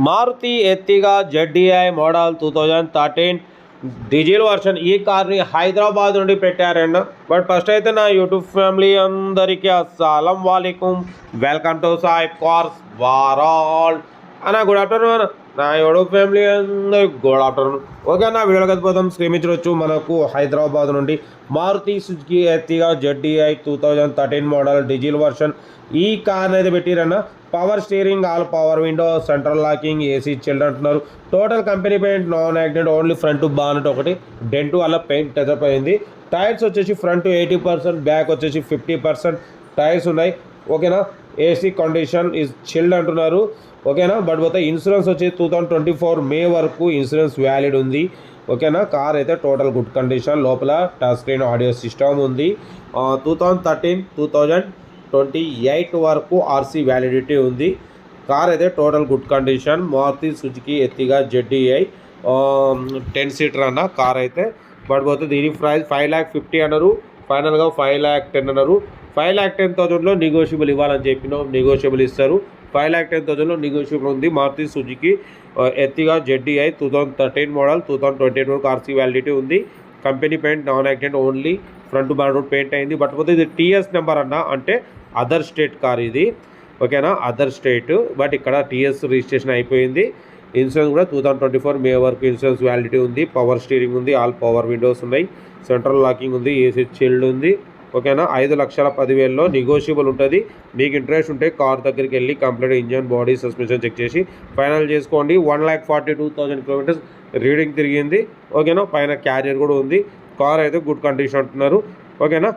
Maruti Ertiga ZDI model 2013 diesel version. ఈ కార్ని హైదరాబాద్ నుండి పెట్టారండి. బట్ ఫస్ట్ అయితే నా యూట్యూబ్ ఫ్యామిలీ అందరికీ అస్సలం వాలేకుమ్, welcome to Sai cars world అన్న. గుడ్ ఆఫ్టర్నూన్ నా యూట్యూబ్ ఫ్యామిలీ అందరికి గుడ్ ఆఫ్టర్నూన్. ఓకే అన్న, వీడియోకి వెళ్ళిపోతాం. స్క్రీమించవచ్చు మనకు హైదరాబాద్ నుండి Maruti Suzuki Ertiga ZDI 2013 model diesel version. ఈ కార్ని అయితే పెట్టిరన్న. Power steering, all power window, central locking, AC chilled అంటున్నారు. Total company paint, non accident, only front bonnet ఒకటి డెంట్ వల్ల పెయింట్ టచప్ అయింది. టైర్స్ వచ్చేసి ఫ్రంట్ 80%, బ్యాక్ వచ్చేసి 50% టైర్స్ ఉన్నాయి. ఓకేనా, ఏసీ కండిషన్ ఈజ్ చిల్డ్ అంటున్నారు. ఓకేనా, బట్ పోతే ఇన్సూరెన్స్ వచ్చి 2024 మే వరకు ఇన్సూరెన్స్ వ్యాలిడ్ ఉంది. ఓకేనా, కార్ అయితే టోటల్ గుడ్ కండిషన్. లోపల టచ్ స్క్రీన్ ఆడియో సిస్టమ్ ఉంది. 2013-2028 వరకు ఆర్సీ వ్యాలిడిటీ ఉంది. కార్ అయితే total good condition. Maruti Suzuki Ertiga ZDI 10 seater అన్న కార్ అయితే. బట్ పోతే దీని ప్రైస్ 5,50,000 అన్నారు. ఫైనల్గా 5,10,000 అన్నారు. 5,10,000లో నెగోషియబుల్ ఇవ్వాలని చెప్పినాం, నెగోషియబుల్ ఇస్తారు. 5,10,000లో నెగోషియబుల్ ఉంది. Maruti Suzuki Ertiga ZDI 2013 model, 2028 వరకు ఆర్సీ వ్యాలిడిటీ ఉంది. Company paint, non accident, only front bonnet paint అయింది. బట్ పోతే ఇది TS నెంబర్ అన్న, అంటే అదర్ స్టేట్ కార్ ఇది. ఓకేనా, అదర్ స్టేట్, బట్ ఇక్కడ TS రిజిస్ట్రేషన్ అయిపోయింది. ఇన్సూరెన్స్ కూడా 2024 మే వరకు ఇన్సూరెన్స్ వ్యాలిడిటీ ఉంది. పవర్ స్టీరింగ్ ఉంది, ఆల్ పవర్ విండోస్ ఉన్నాయి, సెంట్రల్ లాకింగ్ ఉంది, ఏసీ చిల్డ్ ఉంది. ఓకేనా, 5,10,000లో నెగోషియబుల్ ఉంటుంది. మీకు ఇంట్రెస్ట్ ఉంటే కార్ దగ్గరికి వెళ్ళి complete engine, body, suspension check చేసి ఫైనల్ చేసుకోండి. 1,42,000 కిలోమీటర్స్ రీడింగ్ తిరిగింది. ఓకేనా, పైన క్యారియర్ కూడా ఉంది. కార్ అయితే గుడ్ కండిషన్ అంటున్నారు. ఓకేనా,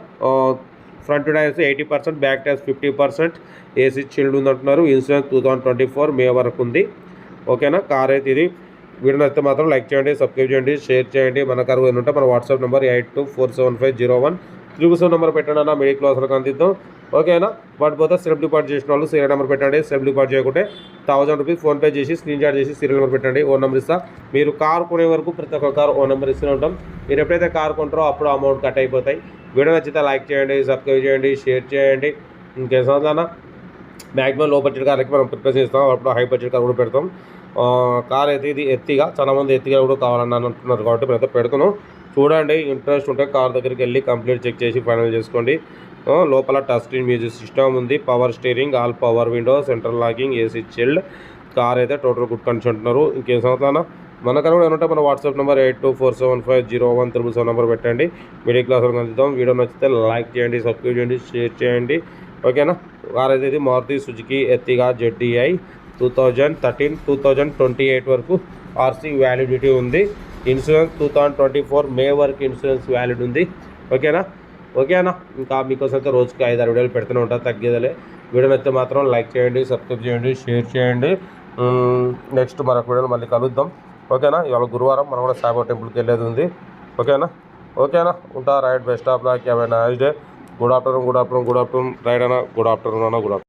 front tyres 80%, back tyres 50%, AC chilled ఉంది అంటున్నారు. ఇన్సూరెన్స్ 2024 మే వరకు ఉంది. ఓకేనా, కార్ అయితే ఇది. వీడియో నచ్చితే మాత్రం లైక్ చేయండి, సబ్స్క్రైబ్ చేయండి, షేర్ చేయండి. మన కారు ఉంటే మన వాట్సాప్ నెంబర్ 8247501377 నెంబర్ పెట్టండి అన్న, మిడిల్ క్లాస్లకు అందిద్దాం. ఓకేనా, బట్ పోతే సెల్ఫ్ డిపాజిట్ చేసిన వాళ్ళు సీరియల్ నెంబర్ పెట్టండి. సెల్ఫ్ డిపాజిట్ చేయకుంటే 1,000 రూపీస్ ఫోన్పే చేసి స్క్రీన్ షాట్ చేసి సీరియల్ నెంబర్ పెట్టండి. ఓన్ నెంబర్ ఇస్తా. మీరు కార్ కొనే వరకు ప్రతి ఒక్క కార్ ఓన్ నెంబర్ ఇస్తూనే ఉంటాం. మీరు ఎప్పుడైతే కార్ కొంటారో అప్పుడు అమౌంట్ కట్ అయిపోతాయి. వీడియో నచ్చితే లైక్ చేయండి, సబ్స్క్రైబ్ చేయండి, షేర్ చేయండి. ఇంకేం సంవత్సరాల మ్యాక్సిమం లో బడ్జెట్ కార్లకి మనం ప్రిపేర్ చేస్తాం, అప్పుడు హై బడ్జెట్ కార్ కూడా పెడతాం. కార్ అయితే ఇది ఎర్టిగా, చాలామంది ఎర్టిగా కూడా కావాలని అంటున్నారు కాబట్టి మేమైతే పెడుతున్నాం. చూడండి, ఇంట్రెస్ట్ ఉంటే కార్ దగ్గరికి వెళ్ళి కంప్లీట్ చెక్ చేసి ఫైనల్ చేసుకోండి. లోపల టచ్ స్క్రీన్ మ్యూజిక్ సిస్టమ్ ఉంది, power steering, all power window, central locking, AC chilled. Car అయితే టోటల్ గుడ్ కండిషన్ అంటున్నారు. ఇంకేం సంవత్సరాల మన కార్ కూడా ఏమంటే మన వాట్సాప్ నెంబర్ 8247501377 నెంబర్ పెట్టండి. మిడిల్ క్లాస్ వరకు అందిద్దాం. వీడియో నచ్చితే లైక్ చేయండి, సబ్స్క్రైబ్ చేయండి, షేర్ చేయండి. ఓకేనా, కార్ అయితే ఇది మారుతి సుజుకి ఎర్టిగా ZDI 2013-2028 వరకు ఆర్సీ వ్యాలిడిటీ ఉంది. ఇన్సూరెన్స్ 2024 మే వరకు ఇన్సూరెన్స్ వ్యాలిడ్ ఉంది. ఓకేనా, ఓకేనా. ఇంకా మీకోసం అయితే రోజుకి 5-6 వీడియోలు పెడుతూనే ఉంటాను, తగ్గేదలే. వీడియో నచ్చితే మాత్రం లైక్ చేయండి, సబ్స్క్రైబ్ చేయండి, షేర్ చేయండి. నెక్స్ట్ మరొక వీడియోలో మళ్ళీ కలుద్దాం. ఓకేనా, ఇవాళ గురువారం, మనం కూడా సాయిబాబా టెంపుల్కి వెళ్ళేది ఉంది. ఓకేనా, ఓకేనా. ఉంటా. Right, best of luck, have a nice day. Good afternoon, good afternoon, good afternoon. Right అన్న, గుడ్ ఆఫ్టర్నూన్ అన్న, గుడ్ ఆఫ్టర్నూన్.